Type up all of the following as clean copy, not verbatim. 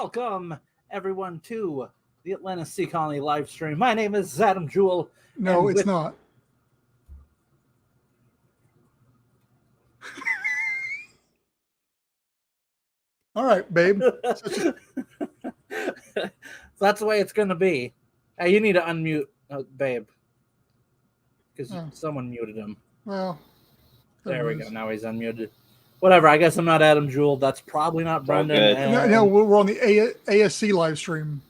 welcome everyone to the Atlanta Sea Colony live stream. My name is Adam Jewell. No, it's not. All right, babe. That's the way it's going to be. Hey, you need to unmute, babe, because someone muted him. Well, there we go. Now he's unmuted. Whatever. I guess I'm not Adam Jewell. That's probably not Brendan. And... No, we're on the ASC live stream.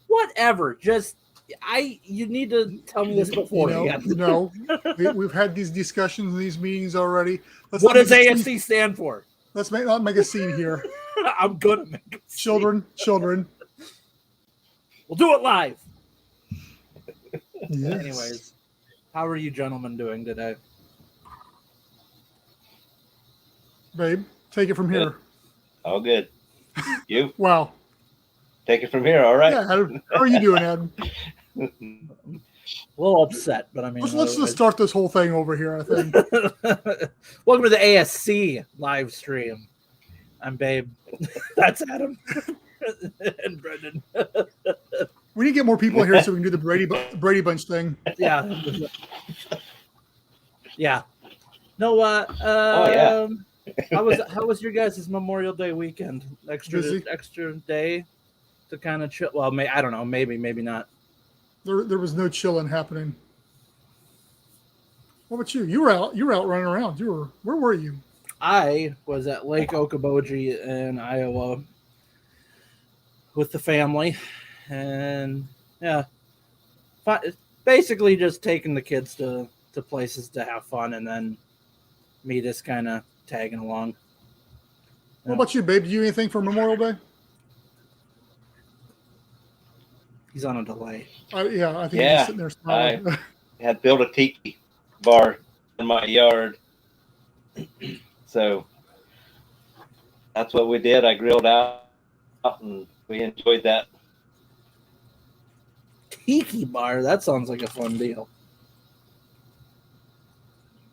Whatever. You need to tell me this before. No, we've had these discussions in these meetings already. What does ASC stand for? Let's not make a scene here. I'm gonna make a scene. Children. We'll do it live. Yes. Anyways, how are you gentlemen doing today? Babe, take it from here. All good. You? Wow. Take it from here. All right. Yeah, how are you doing, Adam? A little upset, but I mean, let's just start this whole thing over here. I think. Welcome to the ASC live stream. I'm Babe. That's Adam and Brendan. We need to get more people here so we can do the Brady Bunch thing. Yeah. Yeah. No. Yeah. How was your guys' Memorial Day weekend? Extra day to kind of chill. Well, I don't know. Maybe not. There was no chilling happening. What about you? You were out running around. Where were you? I was at Lake Okoboji in Iowa with the family, and yeah, basically just taking the kids to places to have fun, and then me just kind of tagging along. What about you, babe? Did you do anything for Memorial Day? He's on a delay. I think he's sitting there smiling. I had built a tiki bar in my yard. So that's what we did. I grilled out and we enjoyed that. Tiki bar? That sounds like a fun deal.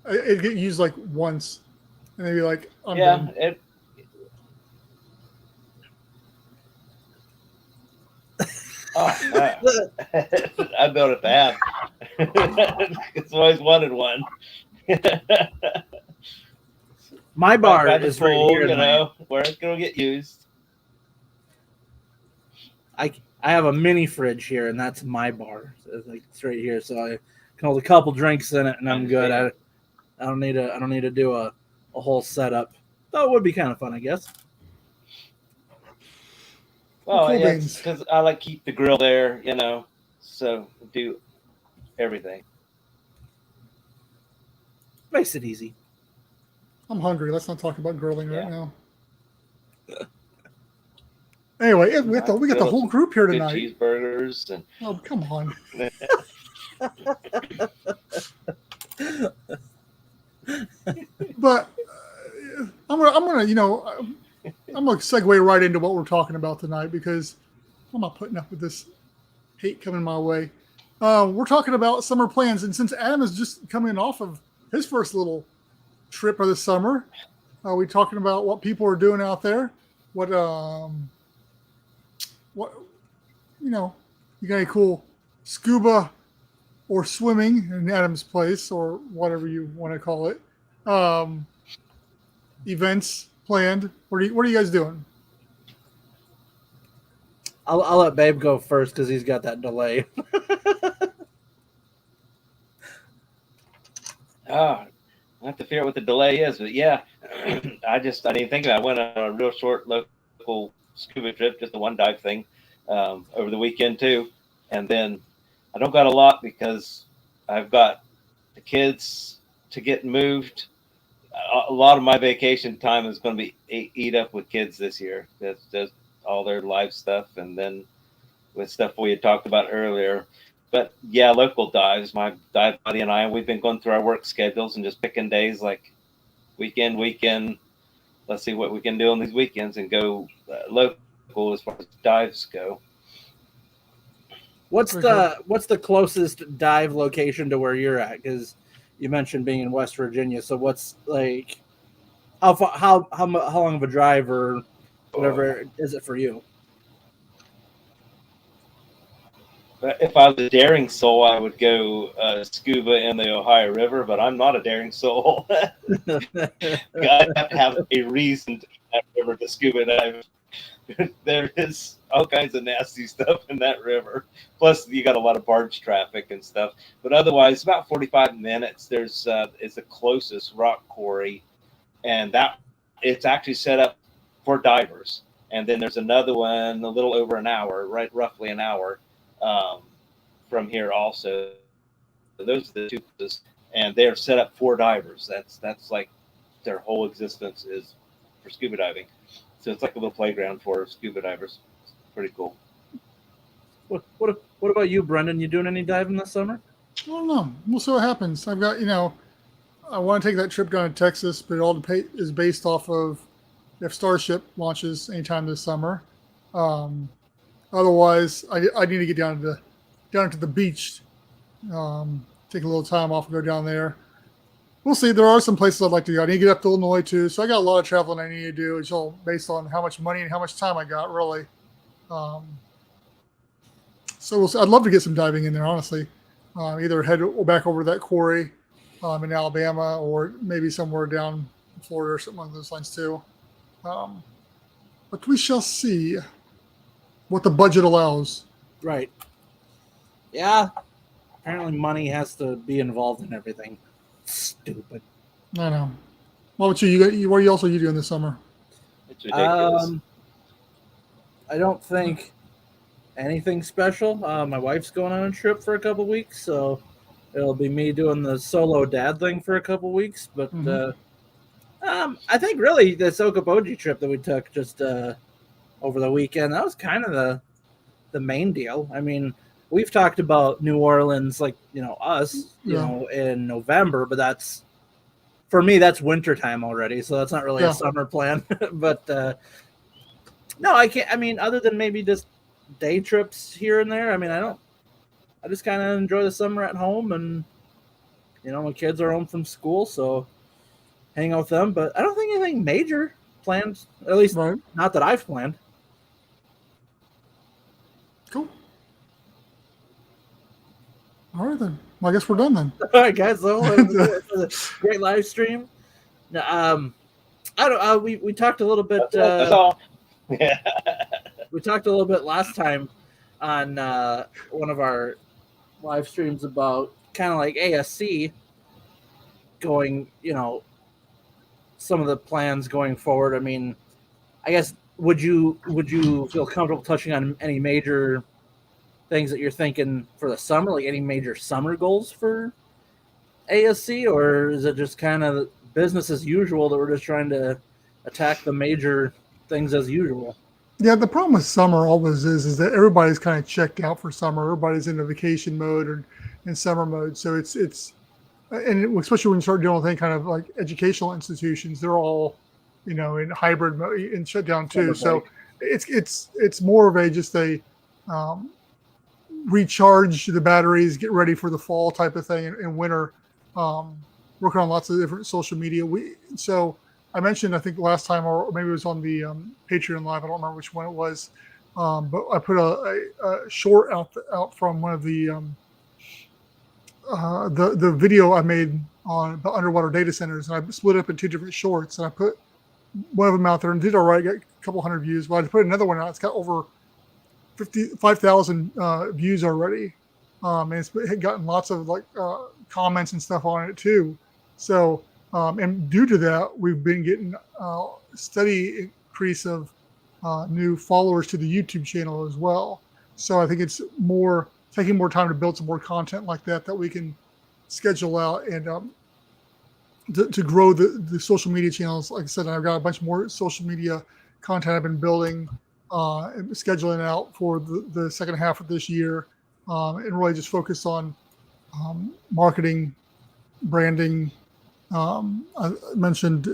It get used like once. And maybe like yeah, I built a tab. It's always wanted one. My bar is right here. Where it's gonna get used. I have a mini fridge here, and that's my bar. So it's right here, so I can hold a couple drinks in it, and I'm good. I don't need to do a whole setup. Though it would be kind of fun, I guess. Well, cool, yeah, because I like keep the grill there, so do everything. Makes it easy. I'm hungry. Let's not talk about grilling right now. Anyway, we got the whole group here tonight. Cheeseburgers and come on. But I'm gonna segue right into what we're talking about tonight because I'm not putting up with this hate coming my way. We're talking about summer plans, and since Adam is just coming off of his first little trip of the summer, we're talking about what people are doing out there. What you got any cool scuba or swimming in Adam's place or whatever you want to call it. Events planned. What are you guys doing? I'll let Babe go first because he's got that delay. I have to figure out what the delay is, but yeah, I didn't think about it. I went on a real short local scuba trip, just a one dive thing, over the weekend too. And then I don't got a lot because I've got the kids to get moved. A lot of my vacation time is going to be eat up with kids this year. That's just all their live stuff, and then with stuff we had talked about earlier. But yeah, local dives. My dive buddy and I, we've been going through our work schedules and just picking days like weekend. Let's see what we can do on these weekends and go local as far as dives go. What's the closest dive location to where you're at? Because you mentioned being in West Virginia, so what's like how long of a drive or whatever is it for you? if I was a daring soul, I would go scuba in the Ohio River, but I'm not a daring soul. I have to have a reason to that river to scuba dive. There is all kinds of nasty stuff in that river. Plus, you got a lot of barge traffic and stuff. But otherwise, about 45 minutes. There's is the closest rock quarry, and that it's actually set up for divers. And then there's another one a little over an hour, right, roughly an hour from here also. So those are the two places, and they're set up for divers. That's like their whole existence is for scuba diving. So it's like a little playground for scuba divers. It's pretty cool. What about you, Brendan? You doing any diving this summer? I don't know. We'll see what happens. I've got, I want to take that trip down to Texas, but it all is based off of if Starship launches anytime this summer. Otherwise, I need to get down to the beach, take a little time off and go down there. We'll see. There are some places I'd like to go. I need to get up to Illinois too, so I got a lot of traveling I need to do. It's all based on how much money and how much time I got, really. So we'll see. I'd love to get some diving in there, honestly. Either head back over to that quarry in Alabama, or maybe somewhere down in Florida or something along those lines too. But we shall see what the budget allows. Right. Yeah. Apparently money has to be involved in everything. Stupid. I know. What about you? What are you doing this summer? It's ridiculous. I don't think anything special. My wife's going on a trip for a couple weeks, so it'll be me doing the solo dad thing for a couple weeks. But I think really the Okoboji trip that we took just over the weekend, that was kind of the main deal. I mean, we've talked about New Orleans, like, us, in November, but that's, for me, that's wintertime already. So that's not really a summer plan. But no, I can't. I mean, other than maybe just day trips here and there, I mean, I just kind of enjoy the summer at home, and, my kids are home from school, so hang out with them. But I don't think anything major planned, at least not that I've planned. Cool. All right, then. Well, I guess we're done then. All right, guys. So great live stream. I don't. We talked a little bit. That's all. We talked a little bit last time on one of our live streams about kind of like ASC going. Some of the plans going forward. I mean, I guess would you feel comfortable touching on any major things that you're thinking for the summer, like any major summer goals for ASC, or is it just kind of business as usual that we're just trying to attack the major things as usual? Yeah, the problem with summer always is that everybody's kind of checked out for summer. Everybody's in a vacation mode or in summer mode. So it's and especially when you start dealing with any kind of like educational institutions, they're all, in hybrid mode and shut down too. So it's more of just a recharge the batteries, get ready for the fall type of thing, and winter. Working on lots of different social media. So I mentioned, I think last time, or maybe it was on the Patreon Live, I don't remember which one it was, but I put a short out from one of the video I made on the underwater data centers, and I split it up in two different shorts, and I put one of them out there and did all right, got a couple hundred views. But I put another one out, it's got over 55,000 views already, and it had gotten lots of comments and stuff on it too. So and due to that, we've been getting a steady increase of new followers to the YouTube channel as well. So I think it's taking more time to build some more content like that we can schedule out and to grow the social media channels. Like I said, I've got a bunch more social media content I've been building and scheduling out for the second half of this year, and really just focus on marketing, branding. I mentioned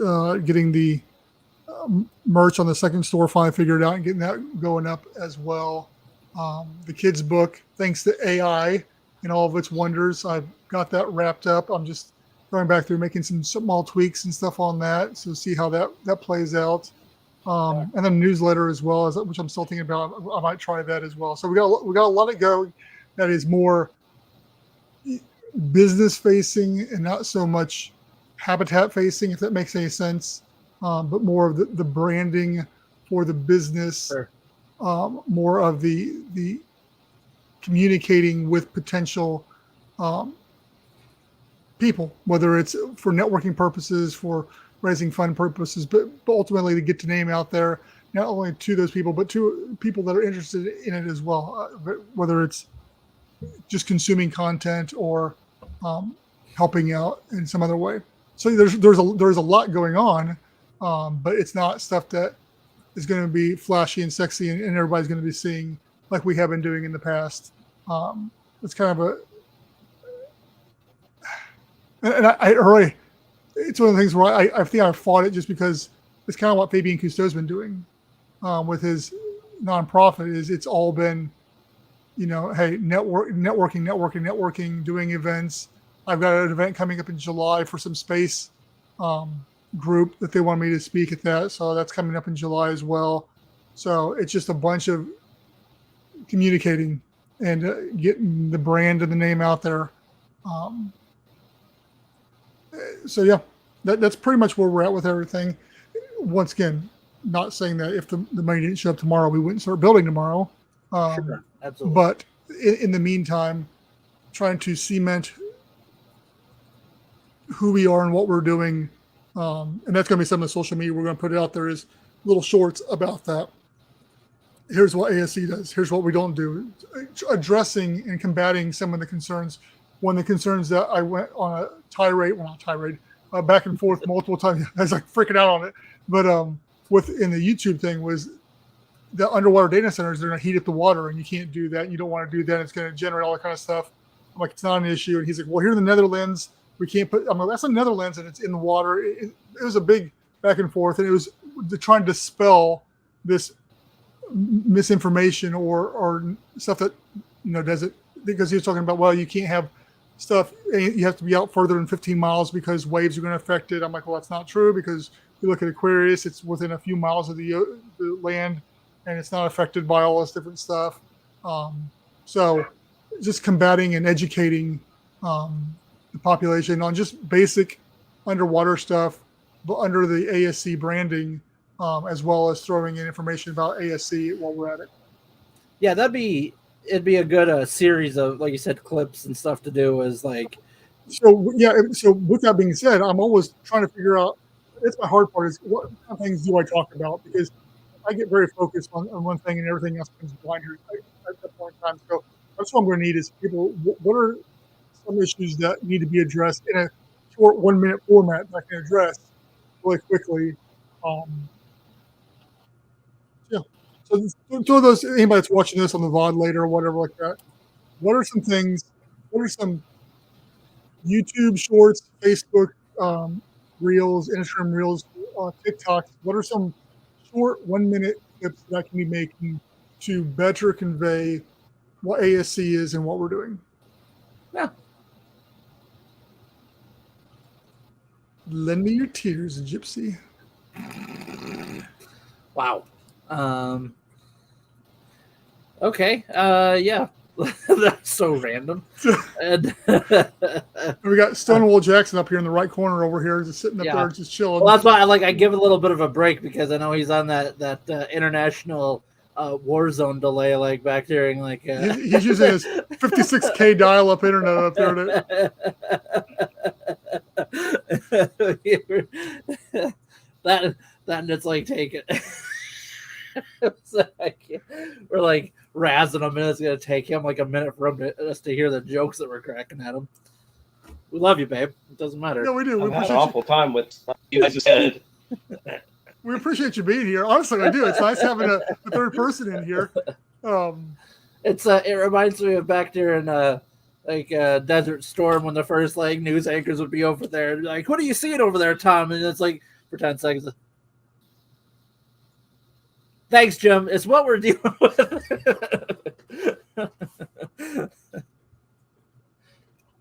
getting the merch on the second store finally figured out and getting that going up as well. The kids' book, thanks to AI and all of its wonders, I've got that wrapped up. I'm just going back through making some small tweaks and stuff on that, so see how that plays out. And then newsletter as well, which I'm still thinking about. I might try that as well. So we got a lot of that is more business facing and not so much habitat facing, if that makes any sense, but more of the branding for the business, Sure. more of the communicating with potential people, whether it's for networking purposes, for raising fund purposes, but ultimately to get the name out there, not only to those people, but to people that are interested in it as well, whether it's just consuming content or helping out in some other way. So there's a lot going on, but it's not stuff that is going to be flashy and sexy and everybody's going to be seeing like we have been doing in the past. It's kind of I really, it's one of the things where I think I fought it just because it's kind of what Fabian Cousteau's been doing with his nonprofit. Is it's all been, hey, networking, doing events. I've got an event coming up in July for some space group that they want me to speak at that, so that's coming up in July as well. So it's just a bunch of communicating and getting the brand and the name out there. So yeah, that's pretty much where we're at with everything. Once again, not saying that if the money didn't show up tomorrow, we wouldn't start building tomorrow. Sure, absolutely. But in the meantime, trying to cement who we are and what we're doing, and that's going to be some of the social media we're going to put out there is little shorts about that. Here's what ASC does. Here's what we don't do. Addressing and combating some of the concerns. One of the concerns that I went on a back and forth multiple times. I was like freaking out on it. But within the YouTube thing was the underwater data centers, they're going to heat up the water and you can't do that. You don't want to do that. It's going to generate all that kind of stuff. I'm like, it's not an issue. And he's like, well, here in the Netherlands, we can't put, I'm like, that's the Netherlands and it's in the water. It was a big back and forth. And it was trying to dispel this misinformation or stuff that, does it, because he was talking about, well, you can't have stuff, you have to be out further than 15 miles because waves are going to affect it. I'm like, well, that's not true because you look at Aquarius, it's within a few miles of the land and it's not affected by all this different stuff. So just combating and educating the population on just basic underwater stuff, but under the ASC branding, as well as throwing in information about ASC while we're at it. Yeah, it'd be a good series of, like you said, clips and stuff to do. Is like, so yeah. So with that being said, I'm always trying to figure out. It's my hard part is what kind of things do I talk about, because I get very focused on one thing and everything else comes behind here at that point in time. So that's what I'm going to need is people. What are some issues that need to be addressed in a short 1 minute format that I can address really quickly? Yeah. So those, anybody that's watching this on the VOD later or whatever like that, what are some things, what are some YouTube shorts, Facebook reels, Instagram reels, TikToks, what are some short 1 minute clips that I can be making to better convey what ASC is and what we're doing? yeah, Lend me your tears, Gypsy. wow. Okay. Yeah. That's so random. And We got Stonewall Jackson up here in the right corner over here, just sitting up there, just chilling. well, that's why I give it a little bit of a break because I know he's on that international war zone delay, like back during like. He's using his 56K dial-up internet up there. that it's like taking. So we're like razzing him, and it's gonna take him like a minute for him to hear the jokes that we're cracking at him. We love you, babe. It doesn't matter. No, we do. I've had an awful time with you guys said. We appreciate you being here. Honestly, I do. It's nice having a third person in here. It reminds me of back there in Desert Storm when the first like news anchors would be over there. Like, what are you seeing over there, Tom? And it's like for 10 seconds. Thanks, Jim. It's what we're dealing with.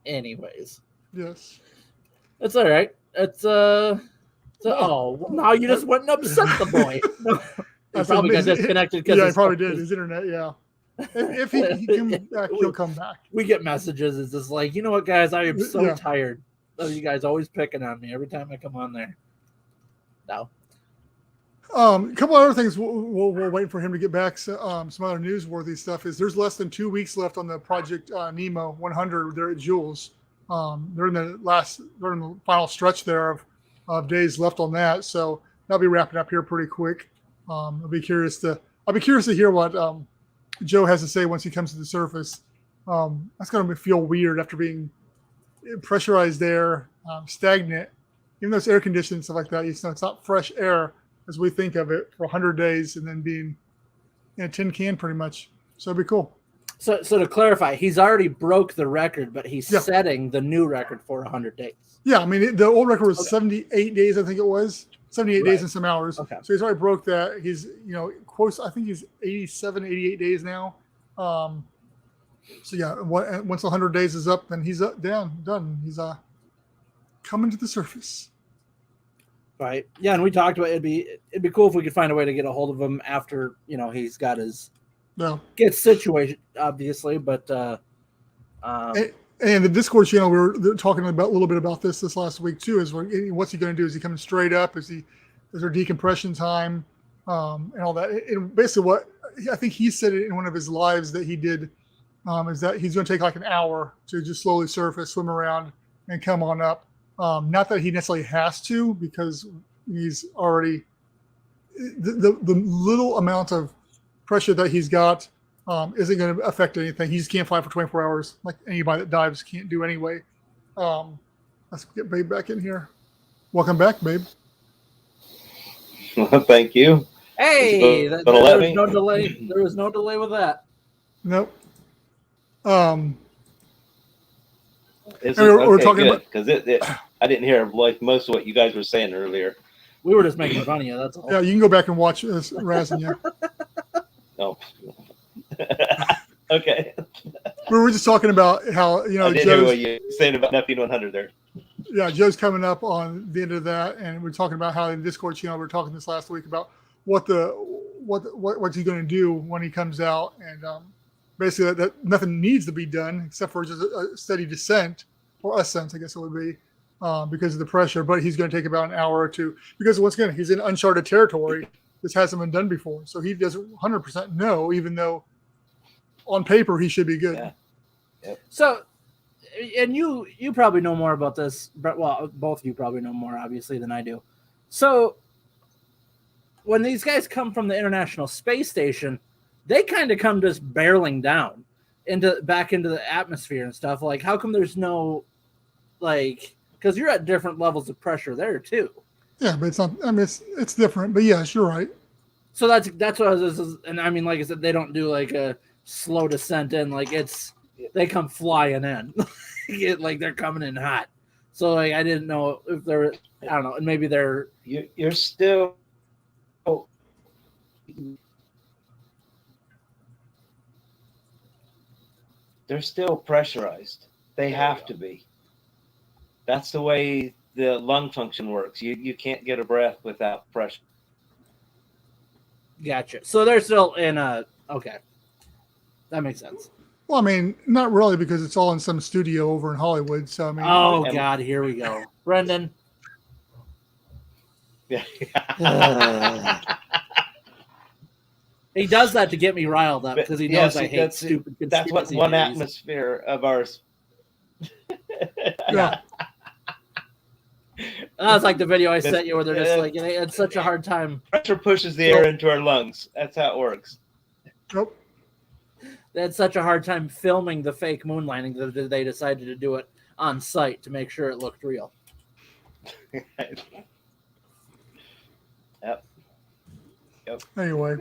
Anyways. Yes. It's all right. It's now you just went and upset the boy. He probably got disconnected because he probably did. His internet, yeah. If he comes back, he'll come back. We get messages. It's just like, you know what, guys? I am so Yeah. tired of you guys always picking on me every time I come on there. No. A couple other things we're waiting for him to get back. So, some other newsworthy stuff is there's less than 2 weeks left on the Project Nemo 100 there at Jules. They're in the final stretch there of days left on that. So that'll be wrapping up here pretty quick. I'll be curious to hear what Joe has to say once he comes to the surface. That's going to feel weird after being pressurized air, stagnant, even though it's air conditioned and stuff like that. It's not fresh air as we think of it for 100 days and then being in a tin can pretty much. So it'd be cool. So to clarify, he's already broke the record, but he's setting the new record for 100 days. Yeah, I mean, the old record was 78 days, I think it was. 78 days and some hours. Okay. So he's already broke that. He's, close. I think he's 87, 88 days now. So yeah, once 100 days is up, then he's done. He's coming to the surface. Right. Yeah, and we talked about it'd be cool if we could find a way to get a hold of him after he's got his get situated, obviously, but and the Discord channel, we were talking a little bit about this last week too. Is what's he going to do? Is he coming straight up? Is there decompression time and all that? And basically, what I think he said it in one of his lives that he did is that he's going to take like an hour to just slowly surface, swim around, and come on up. Not that he necessarily has to, because he's already the little amount of pressure that he's got isn't going to affect anything. He just can't fly for 24 hours like anybody that dives can't do anyway. Let's get Babe back in here. Welcome back, Babe. Well, thank you. Hey, there was no delay. There was no delay with that. Nope. We're talking about because I didn't hear like most of what you guys were saying earlier. We were just making fun of you. That's all. Yeah, you can go back and watch us razzing you. Oh. Okay. We were just talking about how I didn't hear what you were saying about Neptune 100 there. Yeah, Joe's coming up on the end of that, and we're talking about how in the Discord channel we were talking this last week about what's he going to do when he comes out, and basically that nothing needs to be done except for just a steady descent or ascent, I guess it would be, because of the pressure. But he's going to take about an hour or two because once again he's in uncharted territory. This hasn't been done before, so he doesn't 100% know, even though on paper he should be good. Yeah. Yep. So, and you probably know more about this, but well, both of you probably know more obviously than I do. So, when these guys come from the International Space Station, they kind of come just barreling down back into the atmosphere and stuff. Like, how come there's no, like, because you're at different levels of pressure there too. Yeah, but it's not. I mean, it's different. But yes, you're right. So that's what I was. And I mean, like I said, they don't do like a slow descent in. Like they come flying in, like they're coming in hot. So like I didn't know if they're. I don't know, and maybe they're. You're still. They're still pressurized. They have to be. That's the way the lung function works. You can't get a breath without pressure. Gotcha. So they're still in a okay. That makes sense. Well, I mean, not really, because it's all in some studio over in Hollywood. So I mean, God, here we go, Brendan. Yeah. He does that to get me riled up because he knows I hate stupid conspiracy That's what one theories. atmosphere of ours. Yeah. That was like the video I sent you where they're just like, they had such a hard time. Pressure pushes the air into our lungs. That's how it works. Nope. They had such a hard time filming the fake moon landing that they decided to do it on site to make sure it looked real. Yep. Anyway,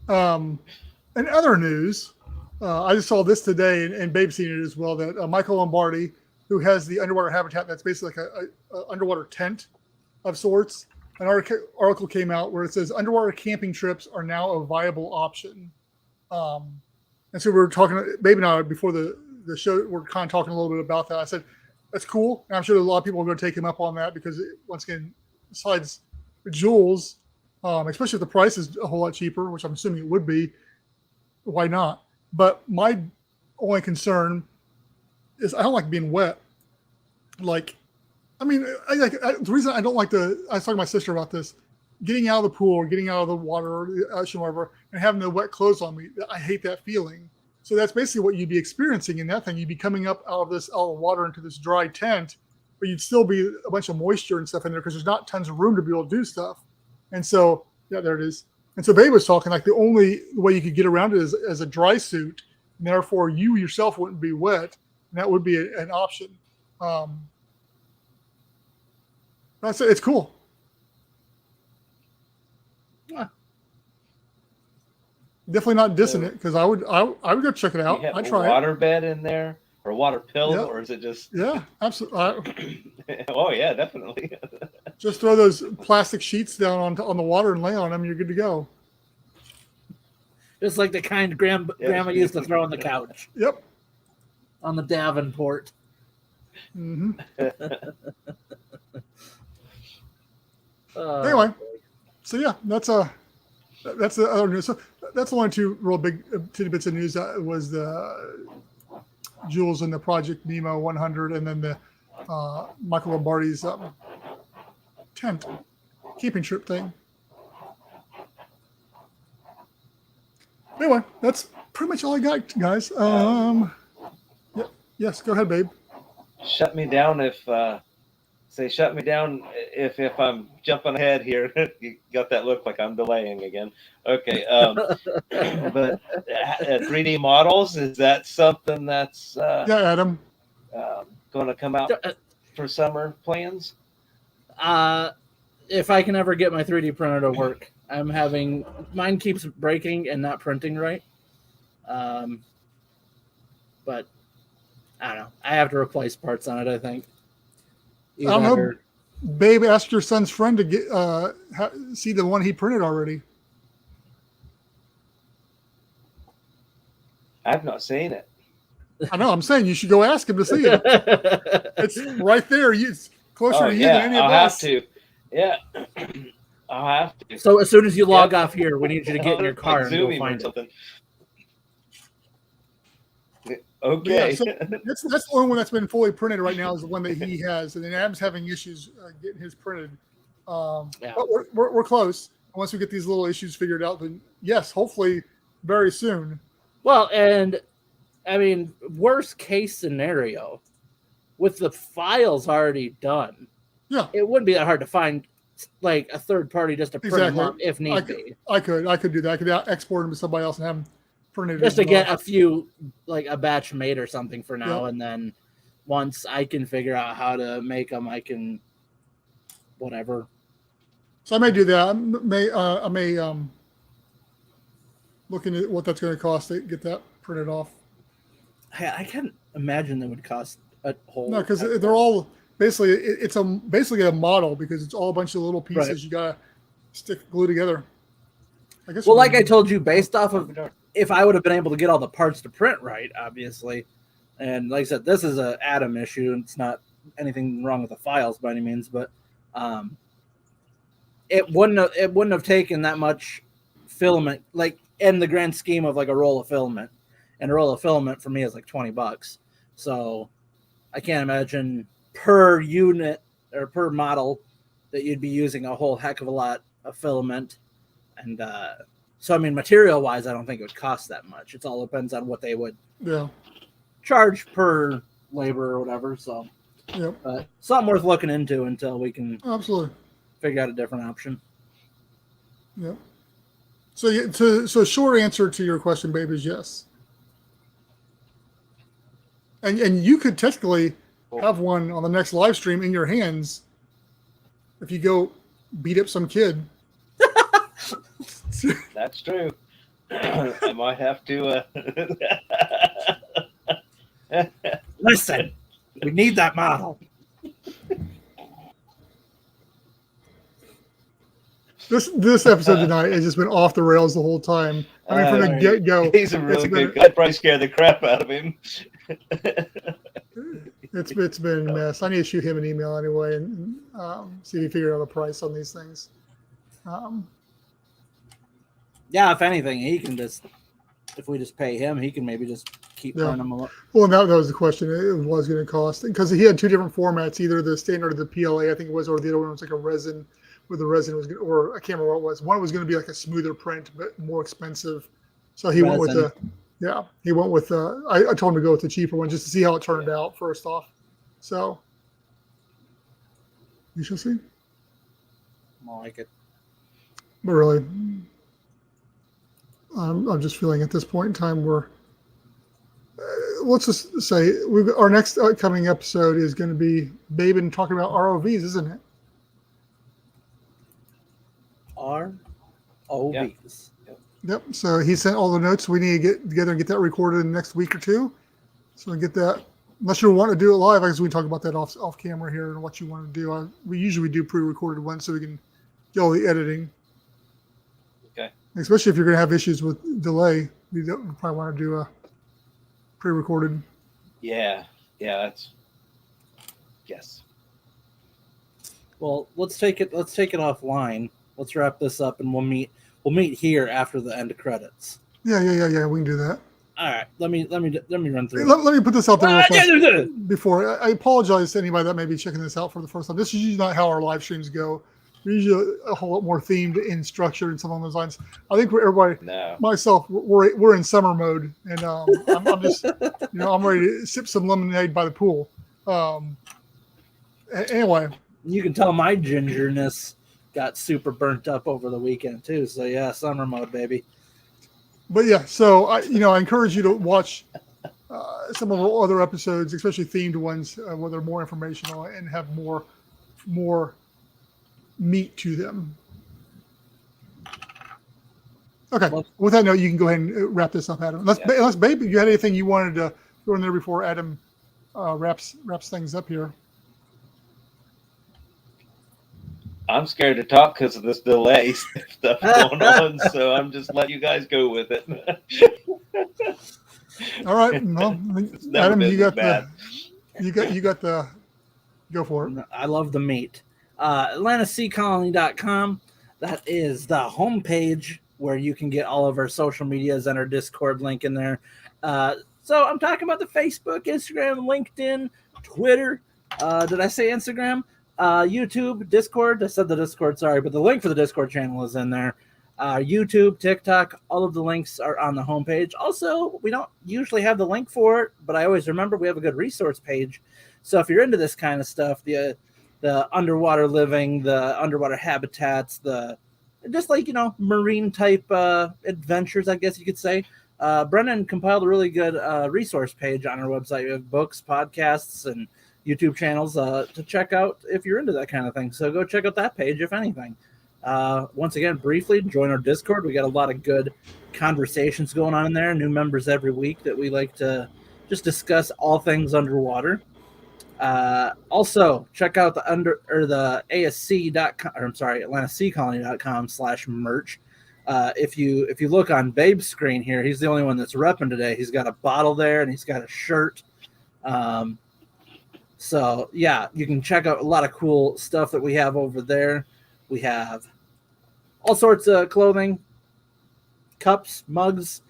in other news, I just saw this today, and Babe seen it as well, that Michael Lombardi, who has the underwater habitat that's basically like a underwater tent of sorts, an article came out where it says underwater camping trips are now a viable option. And so we were talking, Babe and I, before the show, we're kind of talking a little bit about that. I said, that's cool. And I'm sure a lot of people are going to take him up on that because, once again, besides Jules, especially if the price is a whole lot cheaper, which I'm assuming it would be, why not? But my only concern is I don't like being wet. Like, I mean, the reason I don't like I was talking to my sister about this, getting out of the pool or getting out of the water or the ocean or whatever, and having the wet clothes on me. I hate that feeling. So that's basically what you'd be experiencing in that thing. You'd be coming up out of the water into this dry tent, but you'd still be a bunch of moisture and stuff in there because there's not tons of room to be able to do stuff. And so, yeah, there it is. And so Babe was talking like the only way you could get around it is as a dry suit, and therefore you yourself wouldn't be wet, and that would be an option. That's it. It's cool. Yeah. Definitely not dissing it because I would go check it out. You have I'd a try water bed in there or a water pillow, Yeah. or is it just? Yeah, absolutely. Oh yeah, definitely. Just throw those plastic sheets down on the water and lay on them. You're good to go. Just like the kind grandma used to throw on the couch Yep. on the Davenport. Mm-hmm. Uh, Anyway, so yeah, that's the other news. So that's the only two real big tidbits of news. That was the Jules and the Project Nemo 100, and then the Michael Lombardi's tent camping trip thing. Anyway, that's pretty much all I got, guys. Yes, go ahead, babe. Shut me down if I'm jumping ahead here. You got that look like I'm delaying again. Okay. But 3D models, is that something that's Yeah, Adam. going to come out for summer plans? If I can ever get my 3D printer to work, mine keeps breaking and not printing right. But I don't know. I have to replace parts on it, I think. I don't know. Babe, ask your son's friend to get see the one he printed already. I've not seen it. I know. I'm saying you should go ask him to see it. It's right there. It's closer to you than any of us. Have to. Yeah. I'll have to. So as soon as you log off here, we need you to get in your car and go find it. Okay. Yeah, so that's the only one that's been fully printed right now is the one that he has, and then Adam's having issues getting his printed. But we're close. Once we get these little issues figured out, then yes, hopefully very soon. Well, and I mean, worst case scenario, with the files already done, it wouldn't be that hard to find like a third party just to print them up if need be. I could do that. I could export them to somebody else and have them printed just to get a few, like a batch made or something for now, and then once I can figure out how to make them, I can whatever. So I may do that. I may looking at what that's going to cost to get that printed off. I can't imagine that would cost a whole. No, because they're all basically it's basically a model because it's all a bunch of little pieces you gotta glue together. I guess. Well, like I told you, based off of if I would have been able to get all the parts to print right, obviously, and like I said, this is a Atom issue, and it's not anything wrong with the files by any means, but it wouldn't have taken that much filament, like in the grand scheme of like a roll of filament, and a roll of filament for me is like $20. So I can't imagine per unit or per model that you'd be using a whole heck of a lot of filament. And so, I mean, material wise, I don't think it would cost that much. It all depends on what they would charge per labor or whatever. So, something worth looking into until we can figure out a different option. Yep. So short answer to your question, babe, is yes. And you could technically have one on the next live stream in your hands if you go beat up some kid. That's true. I might have to. Listen, we need that model. This episode tonight has just been off the rails the whole time. I mean, from the get go, he's a really good guy. I'd probably scare the crap out of him. It's been a mess. I need to shoot him an email anyway and see if he figured out a price on these things. Yeah, if anything, he can just if we just pay him, he can maybe just keep running them. Well, and that was the question. It was going to cost, because he had two different formats, either the standard or the PLA, I think it was, or the other one was like a resin, where the resin was, or I can't remember what it was. One was going to be like a smoother print, but more expensive. So he went with I told him to go with the cheaper one just to see how it turned out first off. So you shall see. I like it. But really, I'm just feeling at this point in time where let's just say our next upcoming episode is going to be Babe and talking about ROVs, isn't it? ROVs. Yep. So he sent all the notes. We need to get together and get that recorded in the next week or two. So we get that. Unless you want to do it live, I guess we can talk about that off camera here and what you want to do. We usually do pre-recorded ones so we can get all the editing. Okay. Especially if you're going to have issues with delay, we probably want to do a pre-recorded. Yeah. That's yes. Well, let's take it offline. Let's wrap this up, and we'll meet here after the end of credits. Yeah. We can do that. All right. Let me run through. Let me put this out there before. I apologize to anybody that may be checking this out for the first time. This is usually not how our live streams go. We're usually a whole lot more themed and structured and something along those lines. I think myself, we're in summer mode, and I'm just I'm ready to sip some lemonade by the pool. Anyway, you can tell my gingerness got super burnt up over the weekend too. So yeah, summer mode, baby. But yeah, so I encourage you to watch some of our other episodes, especially themed ones, where they're more informational and have more meat to them. Okay. Well, with that note, you can go ahead and wrap this up, Adam. Unless Babe, you had anything you wanted to throw in there before Adam wraps things up here. I'm scared to talk because of this delay stuff going on, so I'm just letting you guys go with it. All right, well, Adam, you got the go for it. I love the meat. AtlantaSeaColony.com. That is the homepage where you can get all of our social medias and our Discord link in there. So I'm talking about the Facebook, Instagram, LinkedIn, Twitter. Did I say Instagram? YouTube, Discord. I said the Discord, sorry, but the link for the Discord channel is in there. YouTube, TikTok, all of the links are on the homepage. Also, we don't usually have the link for it, but I always remember we have a good resource page. So if you're into this kind of stuff, the underwater living, the underwater habitats, the just like, marine type adventures, I guess you could say. Brennan compiled a really good resource page on our website. We have books, podcasts, and YouTube channels to check out if you're into that kind of thing. So go check out that page, if anything. Once again, briefly, join our Discord. We got a lot of good conversations going on in there. New members every week that we like to just discuss all things underwater. Also, check out the ASC.com, or I'm sorry, AtlantaSeaColony.com/merch. If you look on Babe's screen here, he's the only one that's repping today. He's got a bottle there and he's got a shirt. So yeah, you can check out a lot of cool stuff that we have over there. We have all sorts of clothing, cups, mugs,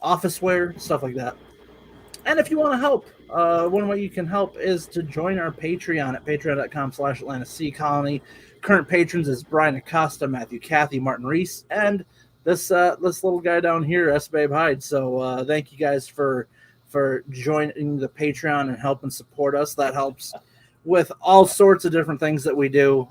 office wear, stuff like that. And if you want to help, one way you can help is to join our Patreon at patreon.com/AtlantaSeaColony. Current patrons is Brian Acosta, Matthew Cathy, Martin Reese, and this little guy down here, S. Babe Hyde. So thank you guys for joining the Patreon and helping support us. That helps with all sorts of different things that we do.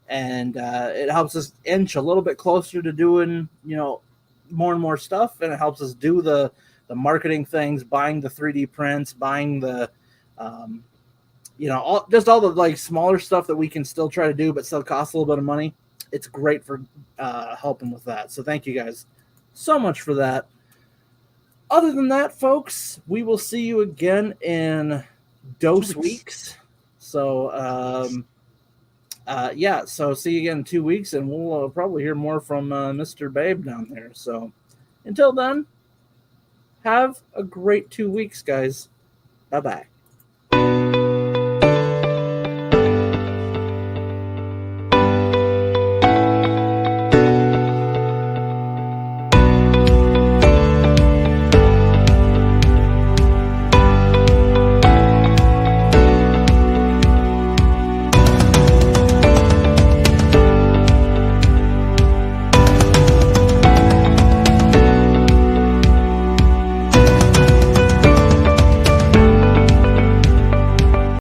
And it helps us inch a little bit closer to doing, more and more stuff. And it helps us do the marketing things, buying the 3D prints, buying the, all the like smaller stuff that we can still try to do, but still cost a little bit of money. It's great for helping with that. So thank you guys so much for that. Other than that, folks, we will see you again in dose weeks. So, so see you again in 2 weeks, and we'll probably hear more from Mr. Babe down there. So until then, have a great 2 weeks, guys. Bye-bye.